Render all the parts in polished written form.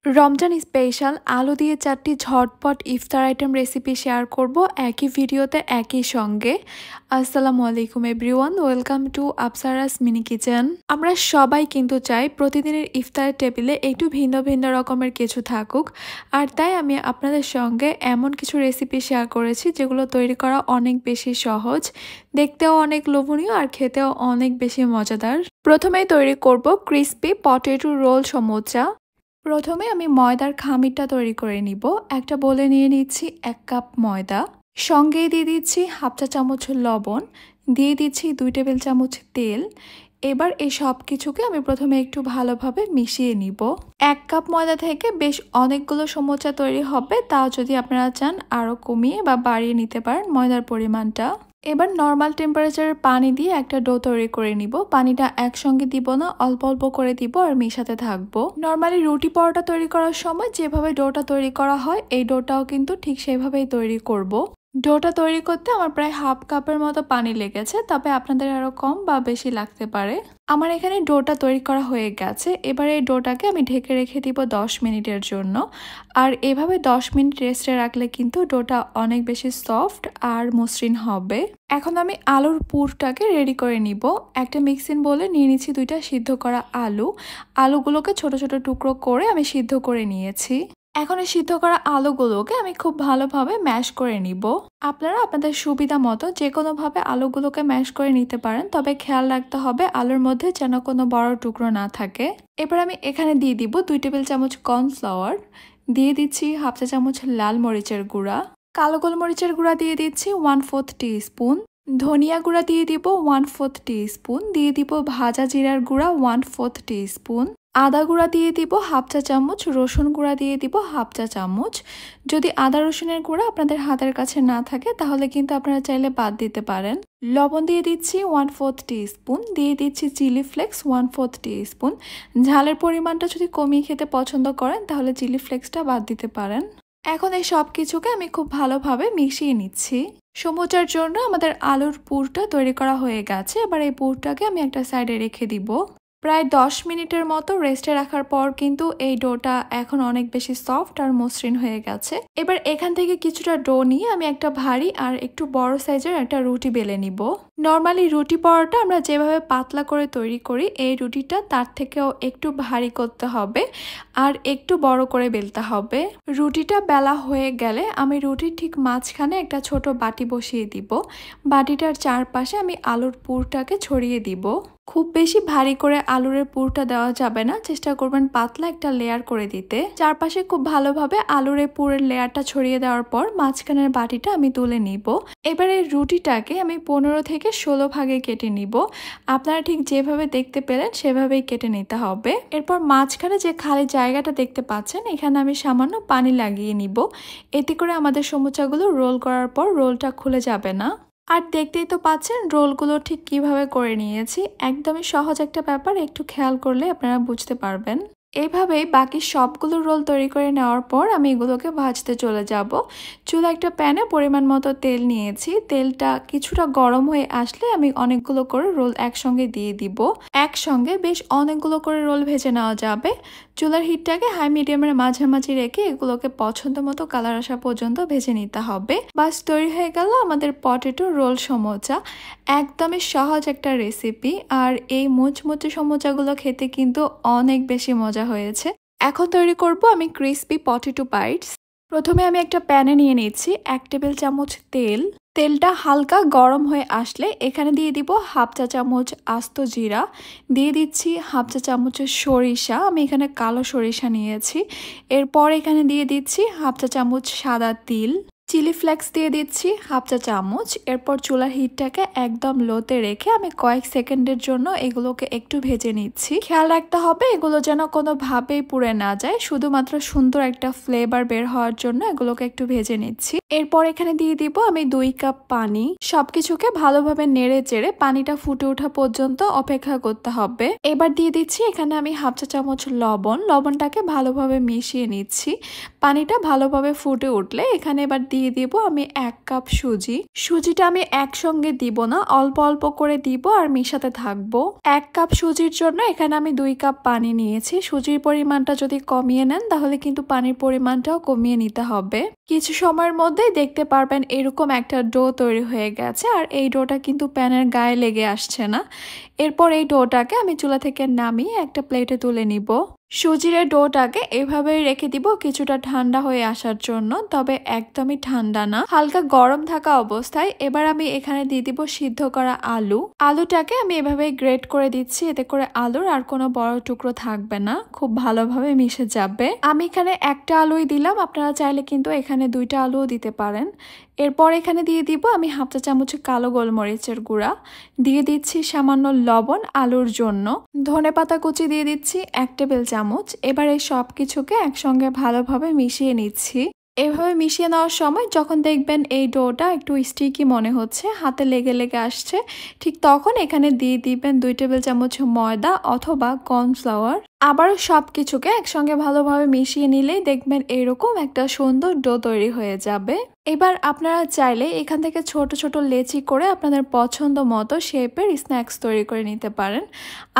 Ramzan special আলু দিয়ে 4টি ঝটপট ইফতার আইটেম রেসিপি শেয়ার করব একই ভিডিওতে একই সঙ্গে। আসসালামু আলাইকুম everyone, welcome to Afsara's mini kitchen. আমরা সবাই কিন্তু চাই প্রতিদিনের ইফতারের টেবিলে একটু ভিন্ন ভিন্ন রকমের কিছু থাকুক, আর তাই আমি আপনাদের সঙ্গে এমন কিছু রেসিপি শেয়ার করেছি যেগুলো তৈরি করা অনেক বেশি সহজ, দেখতেও অনেক লোভনীয় আর খেতেও অনেক বেশি মজাদার। প্রথমেই তৈরি করব ক্রিসপি পটেটো রোল সমোচা। প্রথমে আমি ময়দার খামিরটা তৈরি করে নিব। একটা বোলে নিয়ে নিচ্ছি 1 কাপ ময়দা, সঙ্গে দিয়ে দিচ্ছি হাফ চা চামচ লবণ, দিয়ে দিচ্ছি 2 টেবিল চামচ তেল। এবার এই সব কিছুকে আমি প্রথমে একটু ভালোভাবে মিশিয়ে নিব। 1 কাপ ময়দা থেকে বেশ অনেকগুলো সমোচা তৈরি হবে, তাও যদি আপনারা চান আরও কমিয়ে বা বাড়িয়ে নিতে পারেন ময়দার পরিমাণটা। এবার নর্মাল টেম্পারেচারের পানি দিয়ে একটা ডো তৈরি করে নিব। পানিটা একসঙ্গে দিব না, অল্প অল্প করে দিব আর মেশাতে থাকবো। নর্মালি রুটি পরোটা তৈরি করার সময় যেভাবে ডোটা তৈরি করা হয়, এই ডোটাও কিন্তু ঠিক সেভাবেই তৈরি করব। ডোটা তৈরি করতে আমার প্রায় হাফ কাপের মতো পানি লেগেছে, তবে আপনাদের আরও কম বা বেশি লাগতে পারে। আমার এখানে ডোটা তৈরি করা হয়ে গেছে। এবার এই ডোটাকে আমি ঢেকে রেখে দিব 10 মিনিটের জন্য। আর এভাবে 10 মিনিট রেস্টে রাখলে কিন্তু ডোটা অনেক বেশি সফট আর মসৃণ হবে। এখন আমি আলুর পুরটাকে রেডি করে নিব। একটা মিক্সিং বোলে নিয়ে নিচ্ছি 2টা সিদ্ধ করা আলু। আলুগুলোকে ছোট ছোট টুকরো করে আমি সিদ্ধ করে নিয়েছি। এখন এই সিদ্ধ করা আলুগুলোকে আমি খুব ভালোভাবে ম্যাশ করে নিব। আপনারা আপনাদের সুবিধা মতো যে কোনোভাবে আলুগুলোকে ম্যাশ করে নিতে পারেন, তবে খেয়াল রাখতে হবে আলুর মধ্যে যেন কোনো বড় টুকরো না থাকে। এবার আমি এখানে দিয়ে দিব 2 টেবিল চামচ কর্নফ্লাওয়ার, দিয়ে দিচ্ছি হাফ চা চামচ লাল মরিচের গুঁড়া, কালো গোলমরিচের গুঁড়া দিয়ে দিচ্ছি 1/4 টিস্পুন, ধনিয়া গুঁড়া দিয়ে দিব 1/4 টিস্পুন, দিয়ে দিব ভাজা জিরার গুঁড়া 1/4 টিস্পুন, আদা গুঁড়া দিয়ে দিব হাফ চা চামচ, রসুন গুঁড়া দিয়ে দিব হাফ চা চামচ। যদি আদা রসুনের গুঁড়া আপনাদের হাতের কাছে না থাকে তাহলে কিন্তু আপনারা চাইলে বাদ দিতে পারেন। লবণ দিয়ে দিচ্ছি 1/4 টিস্পুন, দিয়ে দিচ্ছি চিলি ফ্লেক্স 1/4 টিস্পুন। ঝালের পরিমাণটা যদি কমিয়ে খেতে পছন্দ করেন তাহলে চিলি ফ্লেক্সটা বাদ দিতে পারেন। এখন এই সব কিছুকে আমি খুব ভালোভাবে মিশিয়ে নিচ্ছি। সমোচার জন্য আমাদের আলুর পুরটা তৈরি করা হয়ে গেছে। এবার এই পুরটাকে আমি একটা সাইডে রেখে দিব। প্রায় 10 মিনিটের মতো রেস্টে রাখার পর কিন্তু এই ডোটা এখন অনেক বেশি সফট আর মসৃণ হয়ে গেছে। এবার এখান থেকে কিছুটা ডো নিয়ে আমি একটা ভারী আর একটু বড় সাইজের একটা রুটি বেলে নিব। নর্মালি রুটি পরোটা আমরা যেভাবে পাতলা করে তৈরি করি, এই রুটিটা তার থেকেও একটু ভারী করতে হবে আর একটু বড় করে বেলতে হবে। রুটিটা বেলা হয়ে গেলে আমি রুটির ঠিক মাঝখানে একটা ছোট বাটি বসিয়ে দিব। বাটিটার চারপাশে আমি আলুর পুরটাকে ছড়িয়ে দিব। খুব বেশি ভারী করে আলুর পুরটা দেওয়া যাবে না, চেষ্টা করবেন পাতলা একটা লেয়ার করে দিতে। চারপাশে খুব ভালোভাবে আলুর পুরের লেয়ারটা ছড়িয়ে দেওয়ার পর মাঝখানের বাটিটা আমি তুলে নিব। এবার এই রুটিটাকে আমি 15 থেকে 16 ভাগে কেটে নিব। আপনারা ঠিক যেভাবে দেখতে পেলেন সেভাবেই কেটে নিতে হবে। এরপর মাঝখানে যে খালি জায়গাটা দেখতে পাচ্ছেন, এখানে আমি সামান্য পানি লাগিয়ে নিব। এতে করে আমাদের সমোচাগুলো রোল করার পর রোলটা খুলে যাবে না। আর দেখতেই তো পাচ্ছেন রোলগুলো ঠিক কিভাবে করে নিয়েছি। একদমই সহজ একটা ব্যাপার, একটু খেয়াল করলে আপনারা বুঝতে পারবেন। এইভাবেই বাকি সবগুলো রোল তৈরি করে নেওয়ার পর আমি এগুলোকে ভাজতে চলে যাব। চুলা একটা প্যানে পরিমাণ মতো তেল নিয়েছি। তেলটা কিছুটা গরম হয়ে আসলে আমি অনেকগুলো করে রোল একসঙ্গে দিয়ে দিব। একসঙ্গে বেশ অনেকগুলো করে রোল ভেজে নেওয়া যাবে। চুলার হিটটাকে হাই মিডিয়ামের মাঝামাঝি রেখে এগুলোকে পছন্দ মতো কালার আসা পর্যন্ত ভেজে নিতে হবে। বাস তৈরি হয়ে গেল আমাদের পটেটো রোল সমোচা। একদমই সহজ একটা রেসিপি, আর এই মুচমুচে সমোচাগুলো খেতে কিন্তু অনেক বেশি মজা হয়েছে। এখন তৈরি করব আমি ক্রিসপি পটেটো বাইটস। প্রথমে আমি একটা প্যানে নিয়ে নিচ্ছি 1 টেবিল চামচ তেল। তেলটা হালকা গরম হয়ে আসলে এখানে দিয়ে দিব হাফ চা চামচ আস্ত জিরা, দিয়ে দিচ্ছি হাফ চা চামচের সরিষা, আমি এখানে কালো সরিষা নিয়েছি। এরপর এখানে দিয়ে দিচ্ছি হাফ চা চামচ সাদা তিল, চিলি ফ্লেক্স দিয়ে দিচ্ছি হাফ চা চামচ। এরপর চুলার হিটটাকে একদম লোতে রেখে আমি কয়েক সেকেন্ডের জন্য এগুলোকে একটু ভেজে নিচ্ছি। খেয়াল রাখতে হবে এগুলো যেন কোনোভাবেই পুড়ে না যায়, শুধুমাত্র সুন্দর একটা ফ্লেভার বের হওয়ার জন্য এগুলোকে একটু ভেজে নিচ্ছি। এরপর এখানে দিয়ে দিব আমি 2 কাপ পানি। সবকিছুকে ভালোভাবে নেড়ে চেড়ে পানিটা ফুটে ওঠা পর্যন্ত অপেক্ষা করতে হবে। এবার দিয়ে দিচ্ছি এখানে আমি হাফ চা চামচ লবণ। লবণটাকে ভালোভাবে মিশিয়ে নিচ্ছি। পানিটা ভালোভাবে ফুটে উঠলে এখানে এবার দিয়ে দিয়ে দিব আমি 1 কাপ সুজি। সুজিটা আমি একসঙ্গে দিব না, অল্প অল্প করে দিব আর মিশাতে থাকবো। 1 কাপ সুজির জন্য এখানে আমি 2 কাপ পানি নিয়েছি। সুজির পরিমাণটা যদি কমিয়ে নেন তাহলে কিন্তু পানির পরিমাণটাও কমিয়ে নিতে হবে। কিছু সময়ের মধ্যেই দেখতে পারবেন এরকম একটা ডো তৈরি হয়ে গেছে, আর এই ডোটা কিন্তু প্যানের গায়ে লেগে আসছে না। এরপর এই ডোটাকে আমি চুলা থেকে নামিয়ে একটা প্লেটে তুলে নিব। সুজির ডোটাকে এভাবেই রেখে দিব কিছুটা ঠান্ডা হয়ে আসার জন্য, তবে একদমই ঠান্ডা না, হালকা গরম থাকা অবস্থায়। এবার আমি এখানে দিয়ে দিব সিদ্ধ করা আলু। আলুটাকে আমি এভাবেই গ্রেট করে দিচ্ছি, এতে করে আলুর আর কোনো বড় টুকরো থাকবে না, খুব ভালোভাবে মিশে যাবে। আমি এখানে একটা আলুই দিলাম, আপনারা চাইলে কিন্তু এখানে 2টা আলুও দিতে পারেন। এরপর এখানে দিয়ে দিব আমি 1/2 চা চামচ কালো গোলমরিচের গুঁড়া, দিয়ে দিচ্ছি সামান্য লবণ আলুর জন্য, ধনেপাতা কুচি দিয়ে দিচ্ছি 1 টেবিল চামচ। এবার এই সব কিছুকে একসঙ্গে ভালোভাবে মিশিয়ে নিচ্ছি। এভাবে মিশিয়ে নেওয়ার সময় যখন দেখবেন এই ডোটা একটু স্টিকি মনে হচ্ছে, হাতে লেগে লেগে আসছে, ঠিক তখন এখানে দিয়ে দিবেন 2 টেবিল চামচ ময়দা অথবা কর্নফ্লাওয়ার। আবারও সব কিছুকে একসঙ্গে ভালোভাবে মিশিয়ে নিলেই দেখবেন এরকম একটা সুন্দর ডো তৈরি হয়ে যাবে। এবার আপনারা চাইলে এখান থেকে ছোট ছোট লেচি করে আপনাদের পছন্দ মতো শেপের স্ন্যাক্স তৈরি করে নিতে পারেন।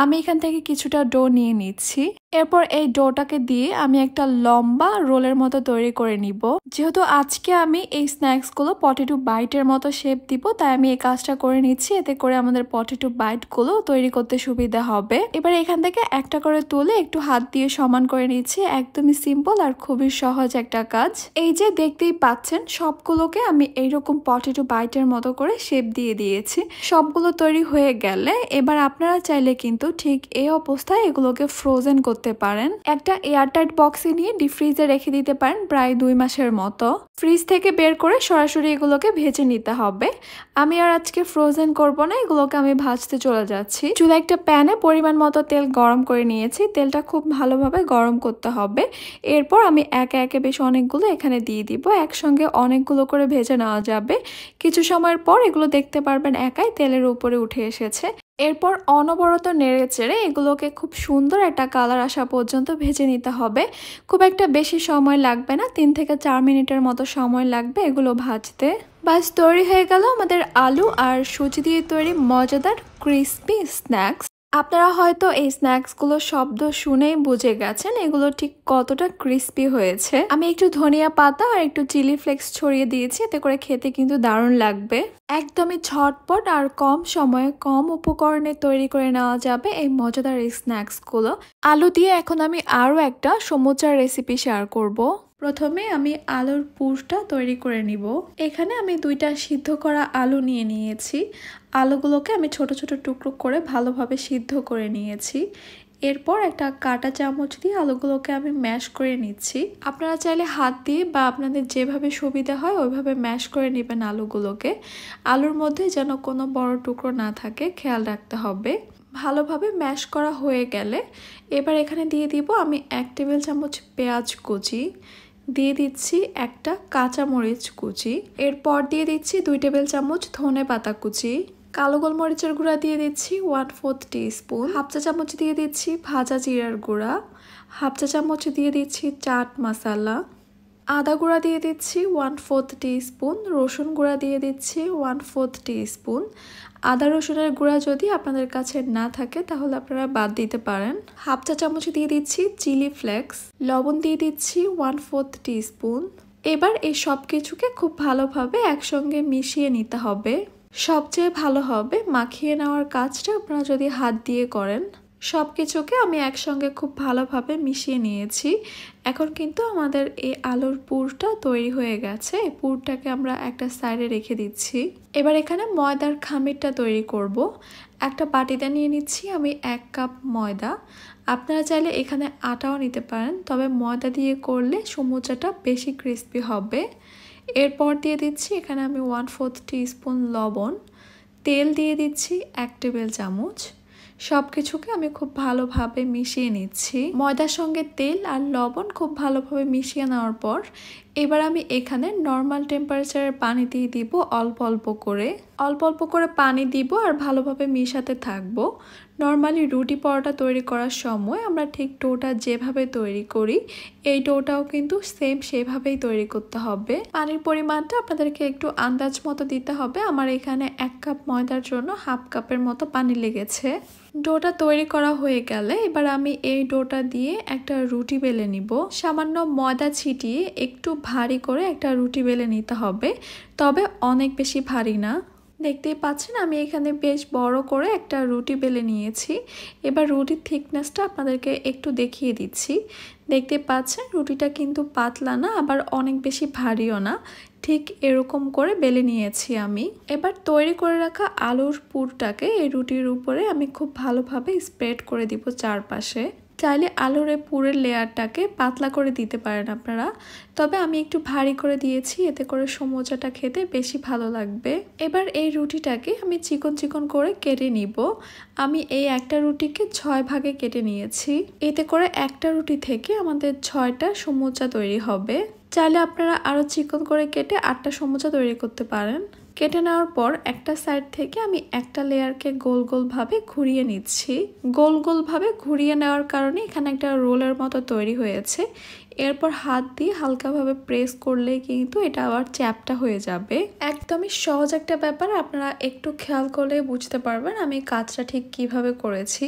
আমি এখান থেকে কিছুটা ডো নিয়ে নিচ্ছি। এরপর এই ডোটাকে দিয়ে আমি একটা লম্বা রোলের মতো তৈরি করে নিব। যেহেতু আজকে আমি এই স্ন্যাক্সগুলো পটেটো বাইটের মতো শেপ দিব, তাই আমি এই কাজটা করে নিচ্ছি, এতে করে আমাদের পটেটো বাইটগুলো তৈরি করতে সুবিধা হবে। এবার এখান থেকে একটা করে তুলে একটু হাত দিয়ে সমান করে নিচ্ছি। একদমই সিম্পল আর খুবই সহজ একটা কাজ। এই যে দেখতেই পাচ্ছেন সবগুলোকে আমি এইরকম পটেটো বাইটের মতো করে শেপ দিয়ে দিয়েছি। সবগুলো তৈরি হয়ে গেলে এবার আপনারা চাইলে কিন্তু ঠিক এই অবস্থায় এগুলোকে ফ্রোজেন করতে পারেন। একটা এয়ারটাইট বক্সে নিয়ে ডিপ ফ্রিজে রেখে দিতে পারেন প্রায় 2 মাসের মতো। ফ্রিজ থেকে বের করে সরাসরি এগুলোকে ভেজে নিতে হবে। আমি আর আজকে ফ্রোজেন করব না, এগুলোকে আমি ভাজতে চলে যাচ্ছি। চুলা একটা প্যানে পরিমাণ মতো তেল গরম করে নিয়েছি। তেলটা খুব ভালোভাবে গরম করতে হবে। এরপর আমি একে একে বেশ অনেকগুলো এখানে দিয়ে দিব। একসঙ্গে অনেকগুলো করে ভেজে নেওয়া যাবে। কিছু সময়ের পর এগুলো দেখতে পারবেন একাই তেলের উপরে উঠে এসেছে। এরপর অনবরত নেড়ে চেড়ে এগুলোকে খুব সুন্দর একটা কালার আসা পর্যন্ত ভেজে নিতে হবে। খুব একটা বেশি সময় লাগবে না, 3 থেকে 4 মিনিটের মতো সময় লাগবে এগুলো ভাজতে। বাস তৈরি হয়ে গেল আমাদের আলু আর সুজি দিয়ে তৈরি মজাদার ক্রিস্পি স্ন্যাক্স। আপনারা হয়তো এই স্ন্যাক্সগুলো শব্দ শুনেই বুঝে গেছেন এগুলো ঠিক কতটা ক্রিস্পি হয়েছে। আমি একটু ধনিয়া পাতা আর একটু চিলি ফ্লেক্স ছড়িয়ে দিয়েছি, এতে করে খেতে কিন্তু দারুণ লাগবে। একদমই ঝটপট আর কম সময়ে কম উপকরণে তৈরি করে নেওয়া যাবে এই মজাদার এই স্ন্যাক্সগুলো। আলু দিয়ে এখন আমি আরও একটা সমুচার রেসিপি শেয়ার করব। প্রথমে আমি আলুর পুরটা তৈরি করে নিব। এখানে আমি 2টা সিদ্ধ করা আলু নিয়ে নিয়েছি। আলুগুলোকে আমি ছোট ছোট টুকরো করে ভালোভাবে সিদ্ধ করে নিয়েছি। এরপর একটা কাঁটা চামচ দিয়ে আলুগুলোকে আমি ম্যাশ করে নিচ্ছি। আপনারা চাইলে হাত দিয়ে বা আপনাদের যেভাবে সুবিধা হয় ওইভাবে ম্যাশ করে নেবেন আলুগুলোকে। আলুর মধ্যে যেন কোনো বড় টুকরো না থাকে খেয়াল রাখতে হবে। ভালোভাবে ম্যাশ করা হয়ে গেলে এবার এখানে দিয়ে দিব আমি 1 টেবিল চামচ পেঁয়াজ কুচি, দিয়ে দিচ্ছি একটা কাঁচামরিচ কুচি, এরপর দিয়ে দিচ্ছি 2 টেবিল চামচ ধনে পাতা কুচি, কালো গোলমরিচের গুঁড়া দিয়ে দিচ্ছি 1/4 টিস্পুন, 1/2 চা চামচ দিয়ে দিচ্ছি ভাজা জিরার গুঁড়া, 1/2 চা চামচ দিয়ে দিচ্ছি চাট মশলা, আদা গুঁড়া দিয়ে দিচ্ছি 1/4 টিস্পুন, রসুন গুঁড়া দিয়ে দিচ্ছি 1/4 টিস্পুন। আদা রসুনের গুঁড়া যদি আপনাদের কাছে না থাকে তাহলে আপনারা বাদ দিতে পারেন। 1/2 চা চামচ দিয়ে দিচ্ছি চিলি ফ্লেক্স, লবণ দিয়ে দিচ্ছি 1/4 টিস্পুন। এবার এই সব কিছুকে খুব ভালোভাবে একসঙ্গে মিশিয়ে নিতে হবে। সবচেয়ে ভালো হবে মাখিয়ে নেওয়ার কাজটা আপনারা যদি হাত দিয়ে করেন। সব কিছুকে আমি একসঙ্গে খুব ভালোভাবে মিশিয়ে নিয়েছি। এখন কিন্তু আমাদের এই আলুর পুরটা তৈরি হয়ে গেছে। এই পুরটাকে আমরা একটা সাইডে রেখে দিচ্ছি। এবার এখানে ময়দার খামিরটা তৈরি করব। একটা বাটিতে নিয়ে নিচ্ছি আমি 1 কাপ ময়দা। আপনারা চাইলে এখানে আটাও নিতে পারেন, তবে ময়দা দিয়ে করলে সমুচাটা বেশি ক্রিস্পি হবে। এরপর দিয়ে দিচ্ছি এখানে আমি 1/4 টিস্পুন লবণ, তেল দিয়ে দিচ্ছি 1 টেবিল চামচ। সব কিছুকে আমি খুব ভালোভাবে মিশিয়ে নিচ্ছি। ময়দার সঙ্গে তেল আর লবণ খুব ভালোভাবে মিশিয়ে নেওয়ার পর এবার আমি এখানে নর্মাল টেম্পারেচারের পানি দিয়ে দিব অল্প অল্প করে। অল্প অল্প করে পানি দিব আর ভালোভাবে মিশাতে থাকবো। নর্মালি রুটি পরোটা তৈরি করার সময় আমরা ঠিক ডোটা যেভাবে তৈরি করি এই ডোটাও কিন্তু সেম সেভাবেই তৈরি করতে হবে। পানির পরিমাণটা আপনাদেরকে একটু আন্দাজ মতো দিতে হবে। আমার এখানে 1 কাপ ময়দার জন্য হাফ কাপের মতো পানি লেগেছে। ডোটা তৈরি করা হয়ে গেলে এবার আমি এই ডোটা দিয়ে একটা রুটি বেলে নিব। সামান্য ময়দা ছিটিয়ে একটু ভারী করে একটা রুটি বেলে নিতে হবে, তবে অনেক বেশি ভারী না। দেখতেই পাচ্ছেন আমি এখানে বেশ বড় করে একটা রুটি বেলে নিয়েছি। এবার রুটির থিকনেসটা আপনাদেরকে একটু দেখিয়ে দিচ্ছি। দেখতে পাচ্ছেন রুটিটা কিন্তু পাতলা না, আবার অনেক বেশি ভারীও না, ঠিক এরকম করে বেলে নিয়েছি আমি। এবার তৈরি করে রাখা আলুর পুরটাকে এই রুটির উপরে আমি খুব ভালোভাবে স্প্রেড করে দিব চারপাশে। চাইলে আলুর এই পুরের লেয়ারটাকে পাতলা করে দিতে পারেন আপনারা, তবে আমি একটু ভারী করে দিয়েছি, এতে করে সমোসাটা খেতে বেশি ভালো লাগবে। এবার এই রুটিটাকে আমি চিকন চিকন করে কেটে নিব। আমি এই একটা রুটিকে 6 ভাগে কেটে নিয়েছি, এতে করে একটা রুটি থেকে আমাদের 6টা সমোসা তৈরি হবে। চাইলে আপনারা আরও চিকন করে কেটে 8টা সমোসা তৈরি করতে পারেন। কেটে নেওয়ার পর একটা সাইড থেকে আমি একটা লেয়ারকে গোল গোল ভাবে ঘুরিয়ে নিচ্ছি। গোল গোল ভাবে ঘুরিয়ে নেওয়ার কারণে এখানে একটা রোলের মতো তৈরি হয়েছে। এরপর হাত দিয়ে হালকাভাবে প্রেস করলেই কিন্তু এটা আবার চ্যাপটা হয়ে যাবে। একদমই সহজ একটা ব্যাপার, আপনারা একটু খেয়াল করলে বুঝতে পারবেন আমি কাজটা ঠিক কিভাবে করেছি।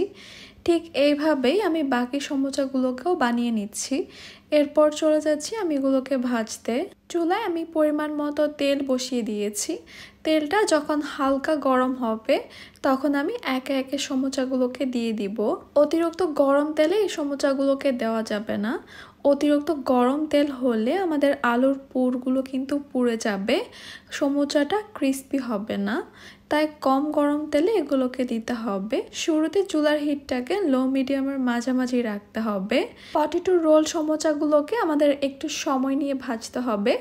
ঠিক এইভাবেই আমি বাকি সমোসাগুলোকেও বানিয়ে নিচ্ছি। এরপর চলে যাচ্ছি আমি এগুলোকে ভাজতে। চুলায় আমি পরিমাণ মতো তেল বসিয়ে দিয়েছি। তেলটা যখন হালকা গরম হবে তখন আমি একে একে সমোসাগুলোকে দিয়ে দিব। অতিরিক্ত গরম তেলে এই সমোসাগুলোকে দেওয়া যাবে না। অতিরিক্ত গরম তেল হলে আমাদের আলুর পুরগুলো কিন্তু পুড়ে যাবে, সমোসাটা ক্রিস্পি হবে না। তাই কম গরম তেলে এগুলোকে দিতে হবে। শুরুতে চুলার হিটটাকে লো মিডিয়ামের মাঝামাঝি রাখতে হবে। পটেটো রোল সমোসাগুলোকে আমাদের একটু সময় নিয়ে ভাজতে হবে।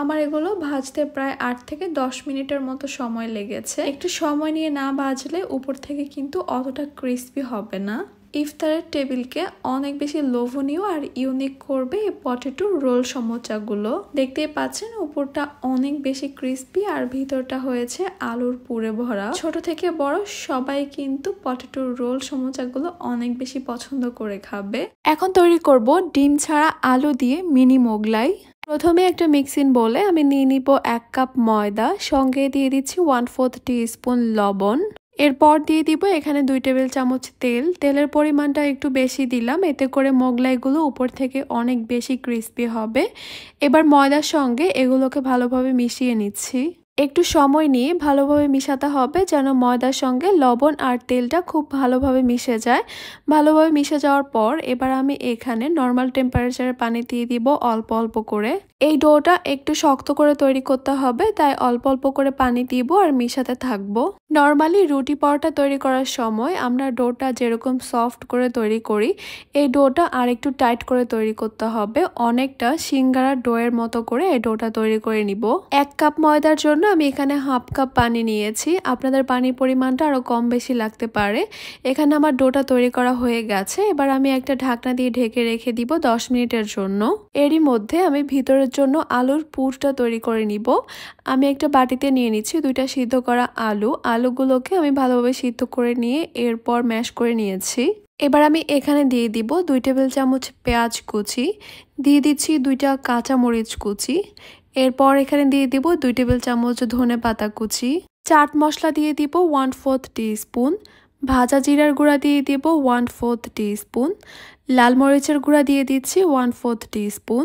আমার এগুলো ভাজতে প্রায় 8 থেকে 10 মিনিটের মতো সময় লেগেছে। একটু সময় নিয়ে না ভাজলে উপর থেকে কিন্তু অতটা ক্রিস্পি হবে না। ইফতারের টেবিলকে অনেক বেশি লোভনীয় আর ইউনিক করবে এই পটেটো রোল সমোসাগুলো। দেখতেই পাচ্ছেন উপরটা অনেক বেশি ক্রিস্পি আর ভিতরটা হয়েছে আলুর পুরে ভরা। ছোট থেকে বড় সবাই কিন্তু পটেটো রোল সমোসাগুলো অনেক বেশি পছন্দ করে খাবে। এখন তৈরি করব ডিম ছাড়া আলু দিয়ে মিনি মোগলাই। প্রথমে একটা মিক্সিং বোলে আমি নিয়ে নিব 1 কাপ ময়দা, সঙ্গে দিয়ে দিচ্ছি 1/4 টিস্পুন লবণ। এরপর দিয়ে দিব এখানে 2 টেবিল চামচ তেল। তেলের পরিমাণটা একটু বেশি দিলাম, এতে করে মোগলাইগুলো উপর থেকে অনেক বেশি ক্রিস্পি হবে। এবার ময়দার সঙ্গে এগুলোকে ভালোভাবে মিশিয়ে নিচ্ছি। একটু সময় নিয়ে ভালোভাবে মিশাতে হবে যেন ময়দার সঙ্গে লবণ আর তেলটা খুব ভালোভাবে মিশে যায়। ভালোভাবে মিশে যাওয়ার পর এবার আমি এখানে নর্মাল টেম্পারেচারে পানি দিয়ে দিব অল্প অল্প করে। এই ডোটা একটু শক্ত করে তৈরি করতে হবে, তাই অল্প অল্প করে পানি দিব আর মিশাতে থাকবো। নর্মালি রুটি পরোটা তৈরি করার সময় আমরা ডোটা যেরকম সফট করে তৈরি করি এই ডোটা আর একটু টাইট করে তৈরি করতে হবে। অনেকটা সিঙ্গারার ডোয়ের মতো করে এই ডোটা তৈরি করে নিব। 1 কাপ ময়দার জন্য আমি এখানে হাফ কাপ পানি নিয়েছি। আপনাদের পানির পরিমাণটা আরো কম বেশি লাগতে পারে। এখানে আমার ডোটা তৈরি করা হয়ে গেছে। এবার আমি একটা ঢাকনা দিয়ে ঢেকে রেখে দিব 10 মিনিটের জন্য। এরই মধ্যে আমি ভিতরের জন্য আলুর পুরটা তৈরি করে নিব। আমি একটা বাটিতে নিয়ে নিচ্ছি 2টা সিদ্ধ করা আলুগুলোকে আমি ভালোভাবে সিদ্ধ করে নিয়ে এরপর ম্যাশ করে নিয়েছি। এবার আমি এখানে দিয়ে দিব 2 টেবিল চামচ পেঁয়াজ কুচি, দিয়ে দিচ্ছি 2টা কাঁচা মরিচ কুচি। এরপর এখানে দিয়ে দিব 2 টেবিল চামচ ধনে পাতা কুচি। চাট মশলা দিয়ে দিব 1/4 টিস্পুন, ভাজা জিরার গুঁড়া দিয়ে দিব 1/4 টিস্পুন, লাল মরিচের গুঁড়া দিয়ে দিচ্ছি 1/4 টিস্পুন,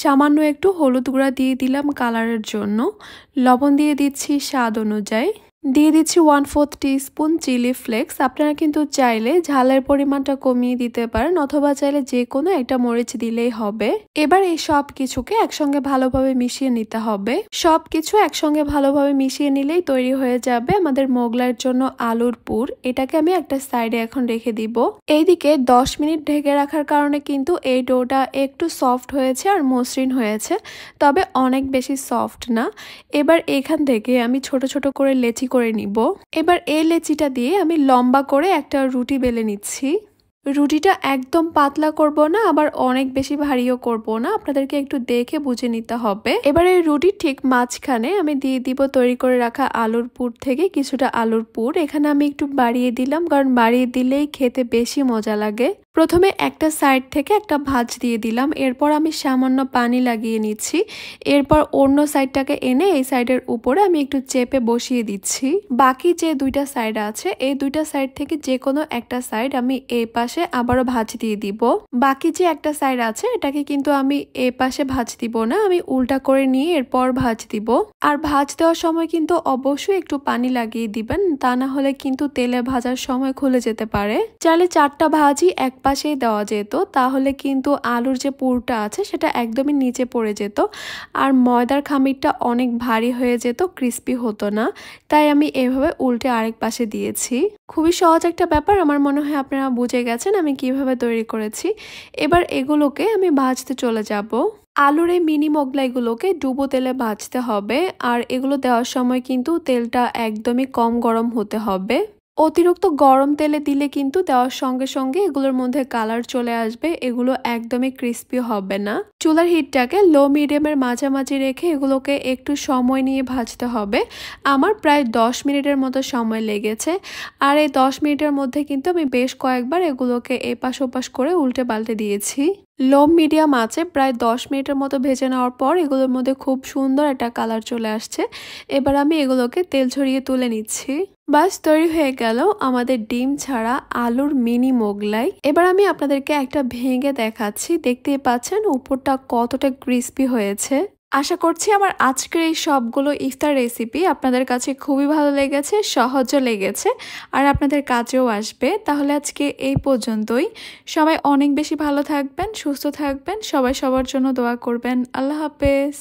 সামান্য একটু হলুদ গুঁড়া দিয়ে দিলাম কালারের জন্য, লবণ দিয়ে দিচ্ছি স্বাদ অনুযায়ী, দিয়ে দিচ্ছি 1/4 টিস্পুন চিলি ফ্লেক্স। আপনারা কিন্তু চাইলে ঝালের পরিমাণটা কমিয়ে দিতে পারেন অথবা চাইলে যে কোনো একটা মরিচ দিলেই হবে। এবার এই সব কিছুকে একসঙ্গে ভালোভাবে মিশিয়ে নিতে হবে। সব কিছু একসঙ্গে ভালোভাবে মিশিয়ে নিলেই তৈরি হয়ে যাবে আমাদের মোগলাইয়ের জন্য আলুর পুর। এটাকে আমি একটা সাইডে এখন রেখে দিব। এইদিকে 10 মিনিট ঢেকে রাখার কারণে কিন্তু এই ডোটা একটু সফট হয়েছে আর মসৃণ হয়েছে, তবে অনেক বেশি সফট না। এবার এখান থেকে আমি ছোট ছোট করে লেচি করে নিব। এবার এই লেচিটা দিয়ে আমি লম্বা করে একটা রুটি বেলে নিচ্ছি। রুটিটা একদম পাতলা করব না, আবার অনেক বেশি ভারীও করব না, আপনাদেরকে একটু দেখে বুঝে নিতে হবে। এবার এই রুটির ঠিক মাঝখানে আমি দিয়ে দিব তৈরি করে রাখা আলুর পুর থেকে কিছুটা আলুর পুর। এখানে আমি একটু বাড়িয়ে দিলাম, কারণ বাড়িয়ে দিলেই খেতে বেশি মজা লাগে। প্রথমে একটা সাইড থেকে একটা ভাঁজ দিয়ে দিলাম, এরপর আমি সামান্য পানি লাগিয়ে নিচ্ছি। এরপর অন্য সাইডটাকে এনে এই সাইডের উপরে আমি একটু চেপে বসিয়ে দিচ্ছি। বাকি যে দুইটা সাইড আছে এই দুইটা সাইড থেকে যে কোনো একটা সাইড আমি এই পাশে আবারও ভাঁজ দিয়ে দিব। বাকি যে একটা সাইড আছে এটাকে কিন্তু আমি এই পাশে ভাঁজ দিব না, আমি উল্টা করে নিয়ে এরপর ভাঁজ দিব। আর ভাঁজ দেওয়ার সময় কিন্তু অবশ্যই একটু পানি লাগিয়ে দিবেন, তা না হলে কিন্তু তেলে ভাজার সময় খুলে যেতে পারে। চাইলে 4টা ভাঁজই এক পাশেই দেওয়া যেত, তাহলে কিন্তু আলুর যে পুরটা আছে সেটা একদমই নিচে পড়ে যেত আর ময়দার খামিরটা অনেক ভারী হয়ে যেত, ক্রিস্পি হতো না। তাই আমি এভাবে উল্টে আরেক পাশে দিয়েছি। খুবই সহজ একটা ব্যাপার, আমার মনে হয় আপনারা বুঝে গেছেন আমি কিভাবে তৈরি করেছি। এবার এগুলোকে আমি ভাজতে চলে যাব। আলুর এই মিনি মোগলাইগুলোকে ডুবো তেলে ভাজতে হবে, আর এগুলো দেওয়ার সময় কিন্তু তেলটা একদমই কম গরম হতে হবে। অতিরিক্ত গরম তেলে দিলে কিন্তু দেওয়ার সঙ্গে সঙ্গে এগুলোর মধ্যে কালার চলে আসবে, এগুলো একদমই ক্রিস্পি হবে না। চুলার হিটটাকে লো মিডিয়ামের মাঝামাঝি রেখে এগুলোকে একটু সময় নিয়ে ভাজতে হবে। আমার প্রায় 10 মিনিটের মতো সময় লেগেছে, আর এই 10 মিনিটের মধ্যে কিন্তু আমি বেশ কয়েকবার এগুলোকে এপাশ ওপাশ করে উল্টে পাল্টে দিয়েছি। লো মিডিয়াম আছে প্রায় 10 মিনিটের মতো ভেজে নেওয়ার পর এগুলোর মধ্যে খুব সুন্দর একটা কালার চলে আসছে। এবার আমি এগুলোকে তেল ঝরিয়ে তুলে নিচ্ছি। বাস তৈরি হয়ে গেল আমাদের ডিম ছাড়া আলুর মিনি মোগলাই। এবার আমি আপনাদেরকে একটা ভেঙে দেখাচ্ছি, দেখতেই পাচ্ছেন উপরটা কতটা ক্রিস্পি হয়েছে। আশা করছি আমার আজকের এই সবগুলো ইফতার রেসিপি আপনাদের কাছে খুবই ভালো লেগেছে, সহজও লেগেছে, আর আপনাদের কাজেও আসবে। তাহলে আজকে এই পর্যন্তই। সবাই অনেক বেশি ভালো থাকবেন, সুস্থ থাকবেন, সবাই সবার জন্য দোয়া করবেন। আল্লাহ হাফেজ।